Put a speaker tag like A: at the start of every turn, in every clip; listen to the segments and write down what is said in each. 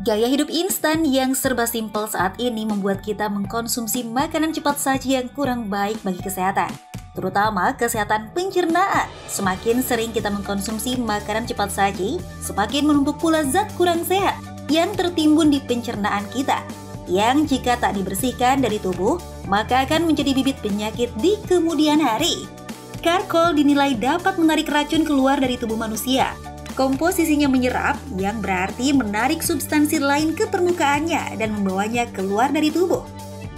A: Gaya hidup instan yang serba simpel saat ini membuat kita mengkonsumsi makanan cepat saji yang kurang baik bagi kesehatan, terutama kesehatan pencernaan. Semakin sering kita mengkonsumsi makanan cepat saji, semakin menumpuk pula zat kurang sehat yang tertimbun di pencernaan kita, yang jika tak dibersihkan dari tubuh, maka akan menjadi bibit penyakit di kemudian hari. Karkol dinilai dapat menarik racun keluar dari tubuh manusia. Komposisinya menyerap, yang berarti menarik substansi lain ke permukaannya dan membawanya keluar dari tubuh.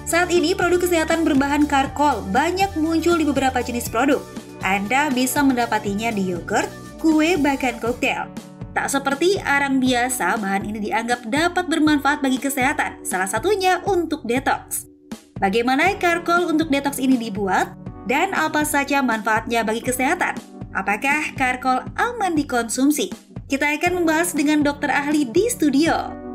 A: Saat ini produk kesehatan berbahan karkol banyak muncul di beberapa jenis produk. Anda bisa mendapatinya di yogurt, kue, bahkan koktail. Tak seperti arang biasa, bahan ini dianggap dapat bermanfaat bagi kesehatan, salah satunya untuk detox. Bagaimana karkol untuk detox ini dibuat? Dan apa saja manfaatnya bagi kesehatan? Apakah karkol aman dikonsumsi? Kita akan membahas dengan dokter ahli di studio.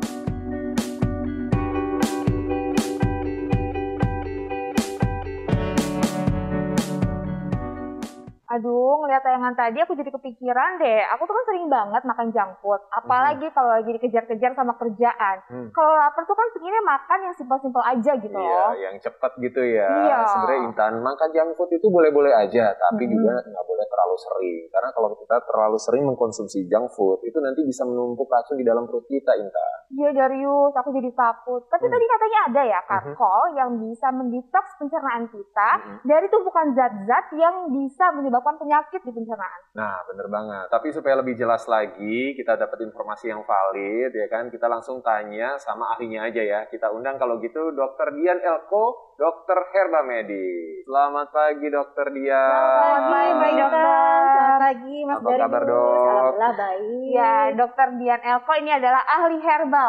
B: Aduh, ngeliat tayangan tadi aku jadi kepikiran deh. Aku tuh kan sering banget makan junk food. Apalagi kalau lagi dikejar-kejar sama kerjaan. Kalau lapar tuh kan pengennya makan yang simpel-simpel aja gitu loh.
C: Iya, yang cepat gitu ya.
B: Iya.
C: Sebenarnya Intan, makan junk food itu boleh-boleh aja. Tapi juga nggak boleh terlalu sering. Karena kalau kita terlalu sering mengkonsumsi junk food, itu nanti bisa menumpuk racun di dalam perut kita, Intan.
B: Iya Darius, aku jadi takut. Tapi tadi katanya ada ya karkol yang bisa mendetoks pencernaan kita dari tumpukan zat-zat yang bisa menyebabkan penyakit di pencernaan.
C: Nah, bener banget. Tapi supaya lebih jelas lagi, kita dapat informasi yang valid, ya kan? Kita langsung tanya sama ahlinya aja ya. Kita undang kalau gitu Dr. Dian Elko, Dokter Herba Medis. Selamat pagi, Dokter Dian.
B: Selamat pagi, baik dokter. Selamat pagi, Mas
C: Apa
B: Darius.
C: kabar, Dok?
B: Alhamdulillah baik. Ya, Dokter Dian Elko ini adalah ahli herbal.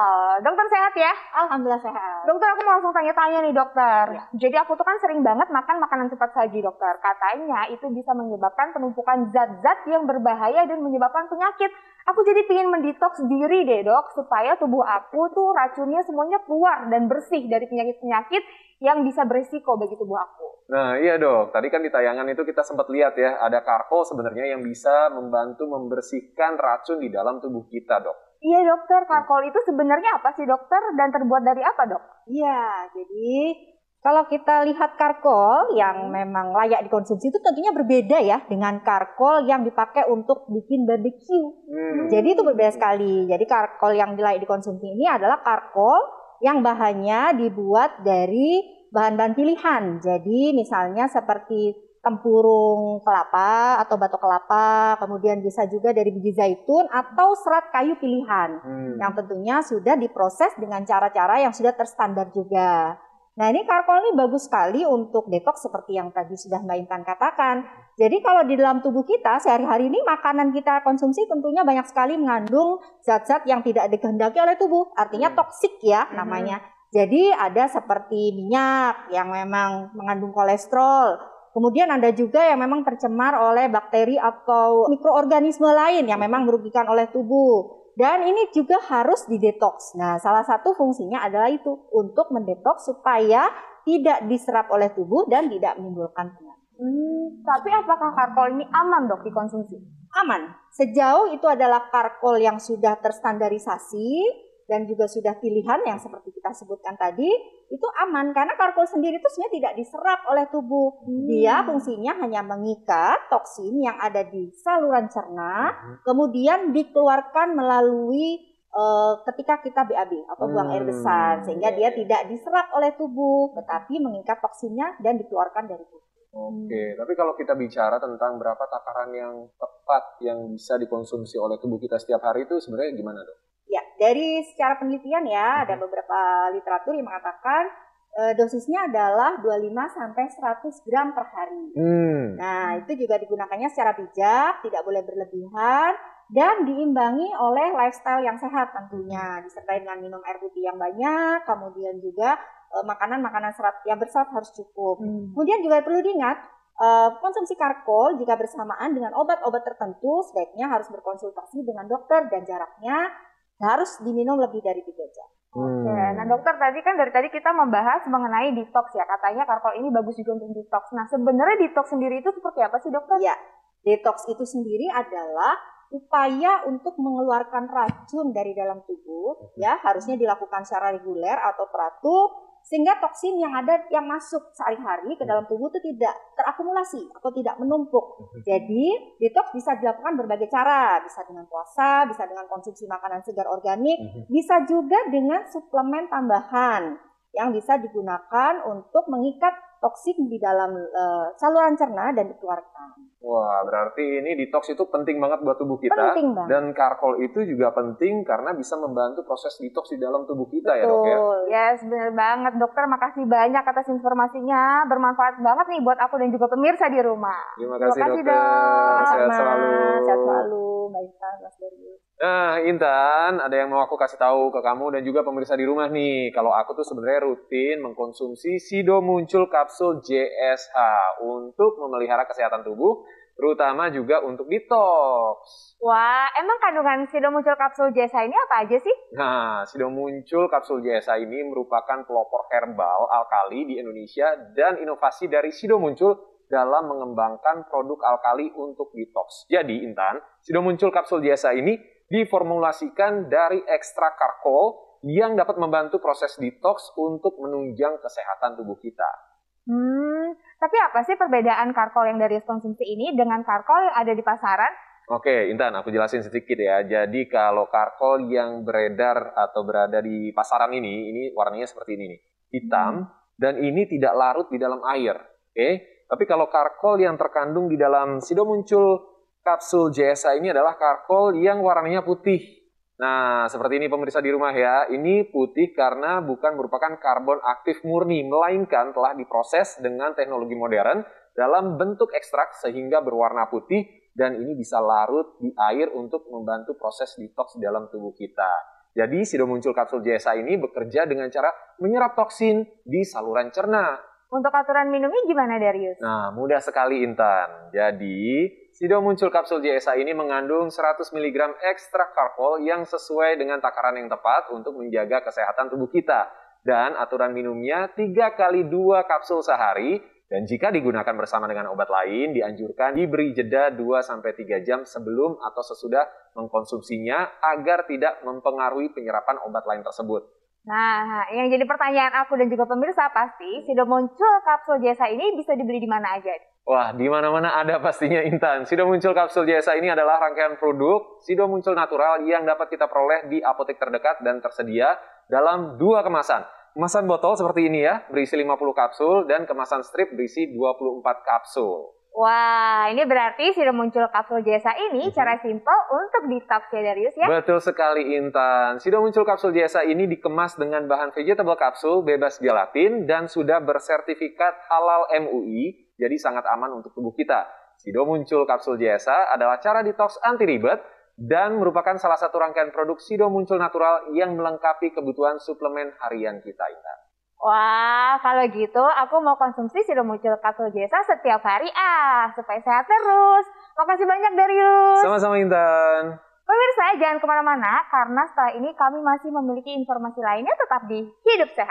B: Dokter sehat ya? Alhamdulillah sehat. Dokter, aku mau langsung tanya-tanya nih, dokter. Ya. Jadi aku tuh kan sering banget makan makanan cepat saji, dokter. Katanya itu bisa menyebabkan penumpukan zat-zat yang berbahaya dan menyebabkan penyakit. Aku jadi pengen mendetoks diri deh, dok, supaya tubuh aku tuh racunnya semuanya keluar dan bersih dari penyakit-penyakit yang bisa beresiko bagi tubuh aku.
C: Nah iya dok, tadi kan di tayangan itu kita sempat lihat ya, ada karkol sebenarnya yang bisa membantu membersihkan racun di dalam tubuh kita, dok.
B: Iya dokter, karkol itu sebenarnya apa sih dokter dan terbuat dari apa, dok?
D: Iya, jadi kalau kita lihat karkol yang memang layak dikonsumsi itu tentunya berbeda ya dengan karkol yang dipakai untuk bikin barbecue. Jadi itu berbeda sekali. Jadi karkol yang layak dikonsumsi ini adalah karkol yang bahannya dibuat dari bahan-bahan pilihan. Jadi misalnya seperti tempurung kelapa atau batok kelapa, kemudian bisa juga dari biji zaitun atau serat kayu pilihan yang tentunya sudah diproses dengan cara-cara yang sudah terstandar juga. Nah ini karkol ini bagus sekali untuk detox seperti yang tadi sudah Mbak Intan katakan. Jadi kalau di dalam tubuh kita sehari-hari ini makanan kita konsumsi tentunya banyak sekali mengandung zat-zat yang tidak dikehendaki oleh tubuh. Artinya toksik ya namanya. Jadi ada seperti minyak yang memang mengandung kolesterol. Kemudian ada juga yang memang tercemar oleh bakteri atau mikroorganisme lain yang memang merugikan oleh tubuh. Dan ini juga harus didetoks. Nah, salah satu fungsinya adalah itu, untuk mendetoks supaya tidak diserap oleh tubuh dan tidak menimbulkan penyakit.
B: Tapi apakah karkol ini aman dok dikonsumsi?
D: Aman. Sejauh itu adalah karkol yang sudah terstandarisasi dan juga sudah pilihan yang seperti kita sebutkan tadi, itu aman karena karkol sendiri itu sebenarnya tidak diserap oleh tubuh. Dia fungsinya hanya mengikat toksin yang ada di saluran cerna, kemudian dikeluarkan melalui ketika kita BAB atau buang air besar, sehingga dia tidak diserap oleh tubuh, tetapi mengikat toksinnya dan dikeluarkan dari tubuh.
C: Oke, tapi kalau kita bicara tentang berapa takaran yang tepat yang bisa dikonsumsi oleh tubuh kita setiap hari itu sebenarnya gimana dok?
D: Ya, dari secara penelitian ya, ada beberapa literatur yang mengatakan dosisnya adalah 25 sampai 100 gram per hari. Nah, itu juga digunakannya secara bijak, tidak boleh berlebihan, dan diimbangi oleh lifestyle yang sehat tentunya, disertai dengan minum air putih yang banyak, kemudian juga makanan-makanan serat yang berserat harus cukup. Kemudian juga perlu diingat, konsumsi karkol jika bersamaan dengan obat-obat tertentu sebaiknya harus berkonsultasi dengan dokter dan jaraknya harus diminum lebih dari 3 jam.
B: Oke, nah dokter tadi kan dari tadi kita membahas mengenai detox ya, katanya karkol ini bagus juga untuk detox. Nah sebenarnya detox sendiri itu seperti apa sih dokter?
D: Ya, detox itu sendiri adalah upaya untuk mengeluarkan racun dari dalam tubuh ya harusnya dilakukan secara reguler atau teratur sehingga toksin yang ada yang masuk sehari-hari ke dalam tubuh itu tidak terakumulasi atau tidak menumpuk. Jadi detox bisa dilakukan berbagai cara, bisa dengan puasa, bisa dengan konsumsi makanan segar organik, bisa juga dengan suplemen tambahan yang bisa digunakan untuk mengikat toksin di dalam saluran cerna dan dikeluarkan.
C: Wah, berarti ini detox itu penting banget buat tubuh kita.
D: Penting banget.
C: Dan karkol itu juga penting karena bisa membantu proses detox di dalam tubuh kita.
D: Betul.
C: Ya dok ya?
B: Yes, benar banget dokter. Makasih banyak atas informasinya. Bermanfaat banget nih buat aku dan juga pemirsa di rumah.
C: Terima kasih dokter.
B: Dok.
C: Sehat selalu.
D: Sehat selalu, Mbak Intan, Mas Darius.
C: Nah, Intan, ada yang mau aku kasih tahu ke kamu dan juga pemirsa di rumah nih. Kalau aku tuh sebenarnya rutin mengkonsumsi Sido Muncul Kapsul JSH untuk memelihara kesehatan tubuh, terutama juga untuk detox.
B: Wah, emang kandungan Sido Muncul Kapsul JSH ini apa aja sih?
C: Nah, Sido Muncul Kapsul JSH ini merupakan pelopor herbal alkali di Indonesia dan inovasi dari Sido Muncul dalam mengembangkan produk alkali untuk detox. Jadi, Intan, Sido Muncul Kapsul JSH ini diformulasikan dari ekstrak karkol yang dapat membantu proses detox untuk menunjang kesehatan tubuh kita.
B: Tapi apa sih perbedaan karkol yang dari konsumsi ini dengan karkol yang ada di pasaran?
C: Oke, Intan, aku jelasin sedikit ya. Jadi kalau karkol yang beredar atau berada di pasaran ini warnanya seperti ini nih, hitam, dan ini tidak larut di dalam air. Oke, tapi kalau karkol yang terkandung di dalam Sido Muncul Kapsul JSH ini adalah karkol yang warnanya putih. Nah, seperti ini pemirsa di rumah ya. Ini putih karena bukan merupakan karbon aktif murni, melainkan telah diproses dengan teknologi modern dalam bentuk ekstrak sehingga berwarna putih dan ini bisa larut di air untuk membantu proses detox di dalam tubuh kita. Jadi, Sido Muncul Kapsul JSH ini bekerja dengan cara menyerap toksin di saluran cerna.
B: Untuk aturan minumnya gimana, Darius?
C: Nah, mudah sekali, Intan. Jadi, Sido Muncul Kapsul JSH ini mengandung 100 mg ekstrak karkol yang sesuai dengan takaran yang tepat untuk menjaga kesehatan tubuh kita. Dan aturan minumnya 3 kali 2 kapsul sehari. Dan jika digunakan bersama dengan obat lain, dianjurkan diberi jeda 2-3 jam sebelum atau sesudah mengkonsumsinya agar tidak mempengaruhi penyerapan obat lain tersebut.
B: Nah, yang jadi pertanyaan aku dan juga pemirsa pasti, Sido Muncul Kapsul JSH ini bisa dibeli di mana aja?
C: Wah, di mana-mana ada pastinya, Intan. Sido Muncul Kapsul JSH ini adalah rangkaian produk Sido Muncul Natural yang dapat kita peroleh di apotek terdekat dan tersedia dalam 2 kemasan. Kemasan botol seperti ini ya, berisi 50 kapsul dan kemasan strip berisi 24 kapsul.
B: Wah, ini berarti Sido Muncul Kapsul JSH ini cara simpel untuk detox ya, Darius ya?
C: Betul sekali, Intan. Sido Muncul Kapsul JSH ini dikemas dengan bahan vegetable kapsul bebas gelatin dan sudah bersertifikat halal MUI, jadi sangat aman untuk tubuh kita. Sido Muncul Kapsul JSH adalah cara detox anti ribet dan merupakan salah satu rangkaian produk Sido Muncul Natural yang melengkapi kebutuhan suplemen harian kita, Intan.
B: Wah, kalau gitu aku mau konsumsi Sido Muncul Kapsul JSH setiap hari supaya sehat terus. Makasih banyak, Darius.
C: Sama-sama, Intan.
B: Pemirsa, jangan kemana-mana karena setelah ini kami masih memiliki informasi lainnya tetap di Hidup Sehat.